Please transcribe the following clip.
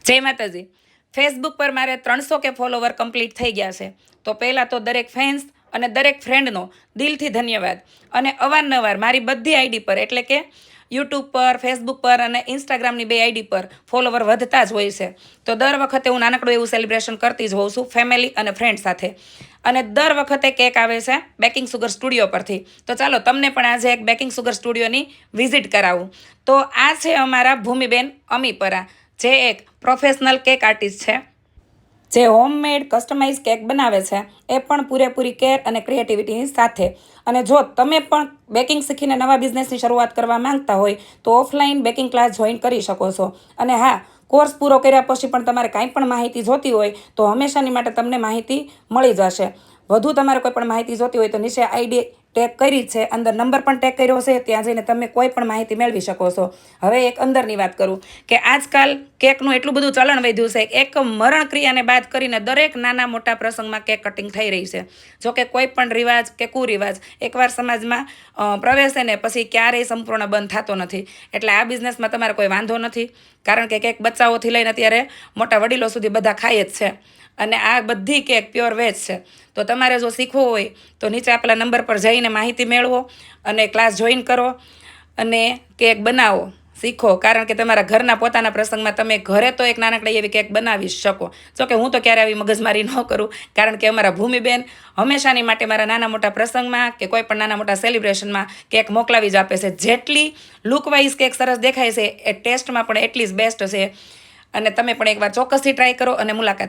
જય માતાજી। ફેસબુક પર મારે 300 કે ફોલોવર કમ્પ્લીટ થઈ ગયા છે। તો પહેલાં તો દરેક ફેન્સ અને દરેક ફ્રેન્ડનો દિલથી ધન્યવાદ। અને અવારનવાર મારી બધી આઈડી પર એટલે કે યુટ્યુબ પર, ફેસબુક પર અને ઇન્સ્ટાગ્રામની 2 આઈડી પર ફોલોવર વધતા જ હોય છે। તો દર વખતે હું નાનકડું એવું સેલિબ્રેશન કરતી જ હોઉં છું ફેમિલી અને ફ્રેન્ડ સાથે। અને દર વખતે કેક આવે છે બેકિંગ સુગર સ્ટુડિયો પરથી। તો ચાલો તમને પણ આજે એક બેકિંગ સુગર સ્ટુડિયોની વિઝિટ કરાવું। તો આ છે અમારા ભૂમિબેન અમીપરા, જે એક પ્રોફેશનલ કેક આર્ટિસ્ટ છે, જે હોમમેડ કસ્ટમાઇઝ કેક બનાવે છે, એ પણ પૂરેપૂરી કેર અને ક્રિએટિવિટીની સાથે। અને જો તમે પણ બેકિંગ શીખીને નવા બિઝનેસની શરૂઆત કરવા માંગતા હોય તો ઓફલાઈન બેકિંગ ક્લાસ જોઈન કરી શકો છો। અને હા, કોર્સ પૂરો કર્યા પછી પણ તમારે કાંઈ પણ માહિતી જોતી હોય તો હંમેશાની માટે તમને માહિતી મળી જશે। વધુ તમારે કોઈ પણ માહિતી જોતી હોય તો નીચે આઈડી ટેગ કરી છે, અંદર નંબર પણ ટેગ કર્યો છે, ત્યાં જઈને તમે કોઈ પણ માહિતી મેળવી શકો છો। હવે એક અંદરની વાત કરું કે આજકાલ કેકનું એટલું બધું ચલણ વધ્યું છે, એક મરણ ક્રિયાને બાદ કરીને દરેક નાના મોટા પ્રસંગમાં કેક કટિંગ થઈ રહી છે। જો કે કોઈ પણ રિવાજ કે કુરિવાજ એકવાર સમાજમાં પ્રવેશે ને પછી ક્યારેય સંપૂર્ણ બંધ થતો નથી। એટલે આ બિઝનેસમાં તમારે કોઈ વાંધો નથી, કારણ કે કેક બચ્ચાઓથી લઈને અત્યારે મોટા વડીલો સુધી બધા ખાય જ છે। અને આ બધી કેક પ્યોર વેજ છે। તો તમારે જો શીખવું હોય તો નીચે આપેલા નંબર પર જઈને માહિતી મેળવો અને ક્લાસ જોઈન કરો અને કેક બનાવો, શીખો। કારણ કે તમારા ઘરના પોતાના પ્રસંગમાં તમે ઘરે તો એક નાનકડી એવી કેક બનાવી શકો। જો કે હું તો ક્યારે આવી મગજમારી ન કરું, કારણ કે અમારા ભૂમિબેન હંમેશાની માટે મારા નાના મોટા પ્રસંગમાં કે કોઈ પણ નાના મોટા સેલિબ્રેશનમાં કેક મોકલાવી જ આપે છે। જેટલી લુકવાઇઝ કેક સરસ દેખાય છે એ ટેસ્ટમાં પણ એટલી જ બેસ્ટ છે। અને તમે પણ એકવાર ચોક્કસથી ટ્રાય કરો અને મુલાકાત